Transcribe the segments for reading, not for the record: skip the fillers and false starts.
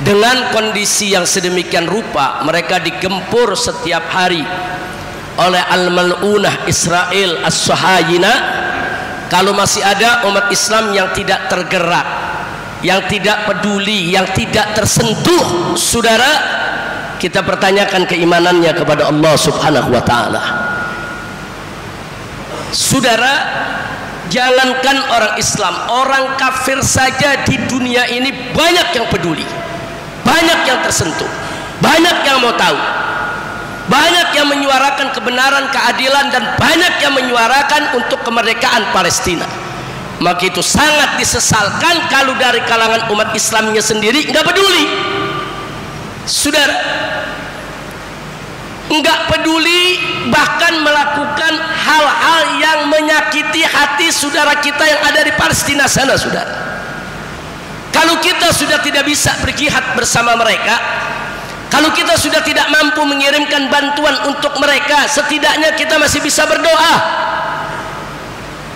Dengan kondisi yang sedemikian rupa, mereka digempur setiap hari oleh al-mal'unah Israel as-Sahayina. Kalau masih ada umat Islam yang tidak tergerak, yang tidak peduli, yang tidak tersentuh, saudara, kita pertanyakan keimanannya kepada Allah Subhanahu wa ta'ala. Saudara, jangankan orang Islam, orang kafir saja di dunia ini banyak yang peduli, banyak yang tersentuh, banyak yang mau tahu, banyak yang menyuarakan kebenaran, keadilan, dan banyak yang menyuarakan untuk kemerdekaan Palestina. Maka itu sangat disesalkan kalau dari kalangan umat Islamnya sendiri nggak peduli. Saudara, nggak peduli, bahkan melakukan hal-hal yang menyakiti hati saudara kita yang ada di Palestina sana, saudara. Kalau kita sudah tidak bisa berjihad bersama mereka, kalau kita sudah tidak mampu mengirimkan bantuan untuk mereka, setidaknya kita masih bisa berdoa.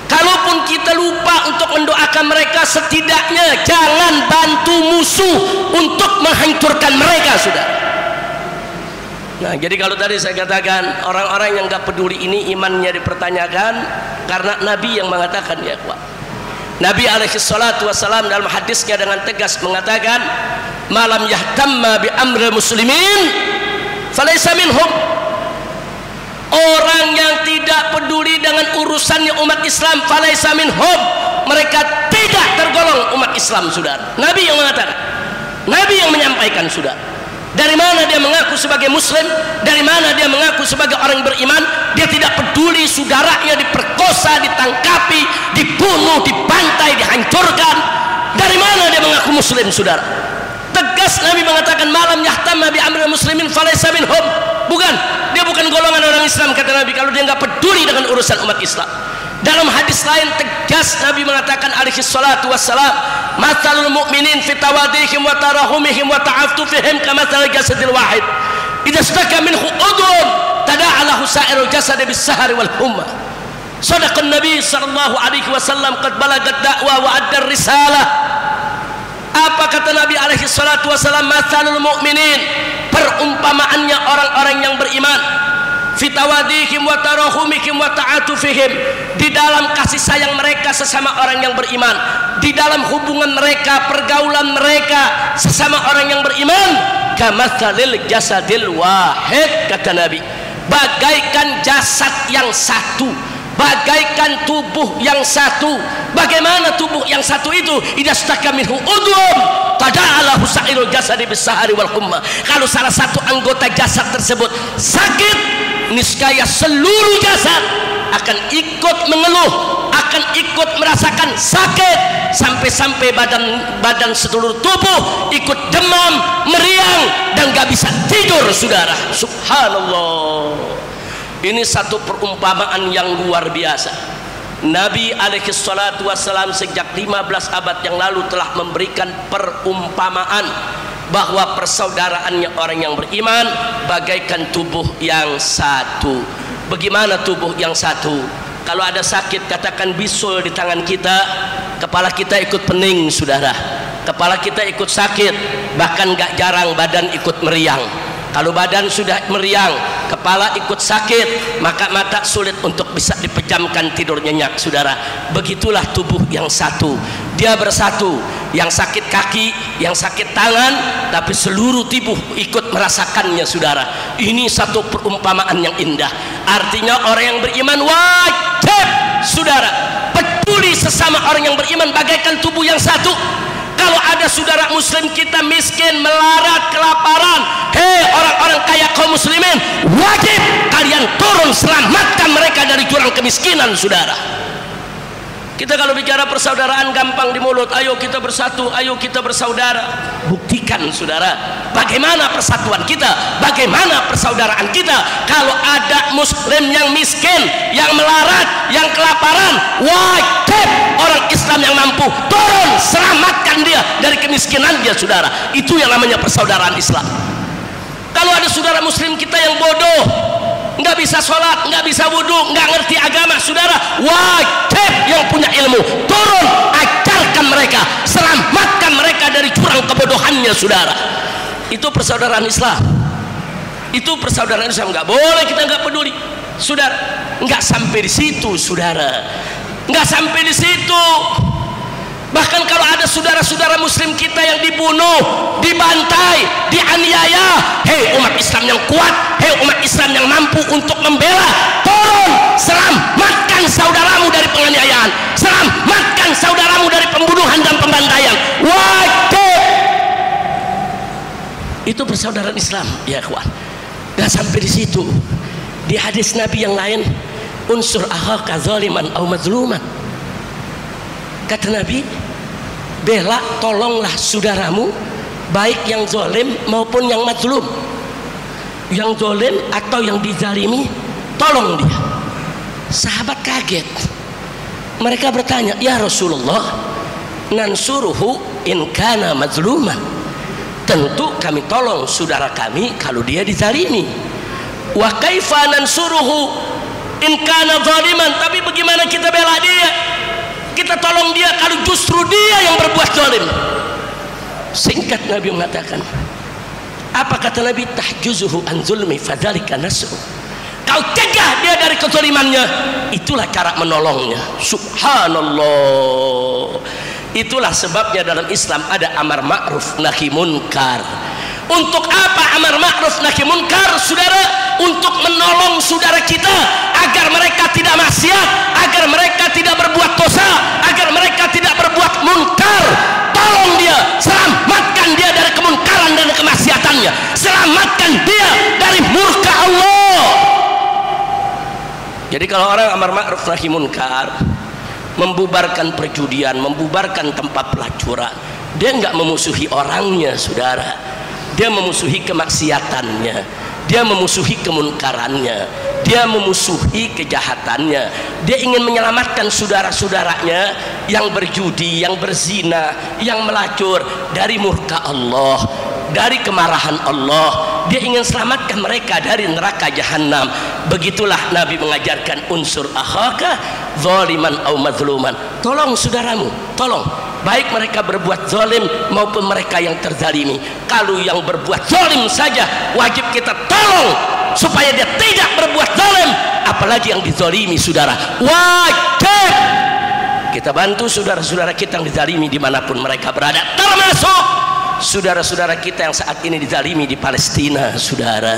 Kalaupun kita lupa untuk mendoakan mereka, setidaknya jangan bantu musuh untuk menghancurkan mereka, saudara. Nah, jadi kalau tadi saya katakan orang-orang yang gak peduli ini imannya dipertanyakan, karena Nabi yang mengatakan, ya kuat. Nabi alaihi salatu wassalam dalam hadisnya dengan tegas mengatakan, malam yahtamma bi amril muslimin falaysa minhum. Orang yang tidak peduli dengan urusannya umat Islam, falaysa minhum, mereka tidak tergolong umat Islam, saudara. Nabi yang mengatakan, Nabi yang menyampaikan, saudara. Dari mana dia mengaku sebagai muslim? Dari mana dia mengaku sebagai orang beriman? Dia tidak peduli saudaranya diperkosa, ditangkapi, dibunuh, dibantai, dihancurkan. Dari mana dia mengaku muslim, saudara? Tegas Nabi mengatakan, malam yahtamma bi amril muslimin falaysa minhum. Bukan, dia bukan golongan orang Islam, kata Nabi, kalau dia nggak peduli dengan urusan umat Islam. Dalam hadis lain tegas Nabi mengatakan alaihi salatu wassalam, mathalul mu'minin fi tawadihim wa tarahumihim wa ta'aftufihim kamathal jasadil wahid idza istaka minhu udhun tada'a lahu sa'irul jasad bis sahari wal humma. Sadaqan Nabi sallallahu alaihi wasallam, qad balagat da'wa wa adda risalah. Apa kata Nabi alaihi salatu wassalam? Mathalul mu'minin, perumpamaannya orang-orang yang beriman, fitawadihim wa tarahumihim wa ta'atufihim, di dalam kasih sayang mereka sesama orang yang beriman, di dalam hubungan mereka, pergaulan mereka sesama orang yang beriman, kamatsalil jasadil wahid, kata Nabi, bagaikan jasad yang satu, bagaikan tubuh yang satu. Bagaimana tubuh yang satu itu? Idastaka minhu udhun tada'alahu sa'irul jasadi bis sahari wal humma. Kalau salah satu anggota jasad tersebut sakit, niscaya seluruh jasad akan ikut mengeluh, akan ikut merasakan sakit, sampai-sampai badan seluruh tubuh ikut demam, meriang, dan gak bisa tidur, saudara. Subhanallah. Ini satu perumpamaan yang luar biasa. Nabi alaihi salatu wassalam sejak 15 abad yang lalu telah memberikan perumpamaan bahwa persaudaraannya orang yang beriman bagaikan tubuh yang satu. Bagaimana tubuh yang satu? Kalau ada sakit, katakan bisul di tangan kita, kepala kita ikut pening, saudara. Kepala kita ikut sakit, bahkan gak jarang badan ikut meriang. Kalau badan sudah meriang, kepala ikut sakit, maka mata sulit untuk bisa dipejamkan, tidur nyenyak, saudara. Begitulah tubuh yang satu, dia bersatu. Yang sakit kaki, yang sakit tangan, tapi seluruh tubuh ikut merasakannya, saudara. Ini satu perumpamaan yang indah. Artinya orang yang beriman wajib, saudara, peduli sesama orang yang beriman bagaikan tubuh yang satu. Kalau ada saudara muslim kita miskin, melarat, kelaparan, hei orang-orang kaya kaum muslimin, wajib kalian turun selamatkan mereka dari jurang kemiskinan, saudara. Kita kalau bicara persaudaraan gampang di mulut, ayo kita bersatu, ayo kita bersaudara. Buktikan, saudara, bagaimana persatuan kita, bagaimana persaudaraan kita. Kalau ada muslim yang miskin, yang melarat, yang kelaparan, wajib orang Islam yang mampu turun selamatkan dia dari kemiskinan dia, saudara. Itu yang namanya persaudaraan Islam. Kalau ada saudara muslim kita yang bodoh, nggak bisa sholat, nggak bisa wudhu, nggak ngerti agama, saudara, wajib yang punya ilmu turun ajarkan selamatkan mereka, selamatkan mereka dari jurang kebodohannya, saudara. Itu persaudaraan Islam. Itu persaudaraan Islam. Nggak boleh kita nggak peduli, saudara. Nggak sampai di situ, saudara. Nggak sampai di situ. Bahkan kalau ada saudara-saudara muslim kita yang dibunuh, dibantai, dianiaya, hei umat Islam yang kuat, hei umat Islam yang mampu untuk membela, tolong selamatkan saudaramu dari penganiayaan, selamatkan saudaramu dari pembunuhan dan pembantaian. Wajib. Itu persaudaraan Islam, ya kawan. Nggak sampai di situ. Di hadis Nabi yang lain, unsur akhaka zaliman au mazluman. Kata Nabi, bela, tolonglah saudaramu, baik yang zalim maupun yang mazlum. Yang zalim atau yang dizalimi, tolong dia. Sahabat kaget. Mereka bertanya, ya Rasulullah, nansuruhu in kana mazluman. Tentu kami tolong saudara kami kalau dia dizalimi. Wa kaifa nansuruhu in kana zaliman. Tapi bagaimana kita bela dia, kita tolong dia kalau justru dia yang berbuat zalim? Singkat Nabi mengatakan, apa kata Nabi? Tahjuzuhu an zulmi fadzalika nasru. Kau cegah dia dari kezalimannya, itulah cara menolongnya. Subhanallah. Itulah sebabnya dalam Islam ada amar ma'ruf nahi munkar. Untuk apa amar ma'ruf nahi munkar, saudara? Untuk menolong saudara kita agar mereka tidak maksiat, agar mereka tidak berbuat dosa, agar mereka tidak berbuat munkar. Tolong dia, selamatkan dia dari kemunkaran dan kemaksiatannya, selamatkan dia dari murka Allah. Jadi kalau orang amar ma'ruf nahi munkar, membubarkan perjudian, membubarkan tempat pelacuran, dia nggak memusuhi orangnya, saudara. Dia memusuhi kemaksiatannya, dia memusuhi kemunkarannya, dia memusuhi kejahatannya. Dia ingin menyelamatkan saudara-saudaranya yang berjudi, yang berzina, yang melacur dari murka Allah, dari kemarahan Allah. Dia ingin selamatkan mereka dari neraka jahanam. Begitulah Nabi mengajarkan unsur akhaka zaliman au mazluman. Tolong saudaramu, tolong, baik mereka berbuat zalim maupun mereka yang terzalimi. Kalau yang berbuat zalim saja wajib kita tolong supaya dia tidak berbuat zalim, apalagi yang dizalimi, saudara. Wajib kita bantu saudara-saudara kita yang dizalimi dimanapun mereka berada, termasuk saudara-saudara kita yang saat ini dizalimi di Palestina, saudara.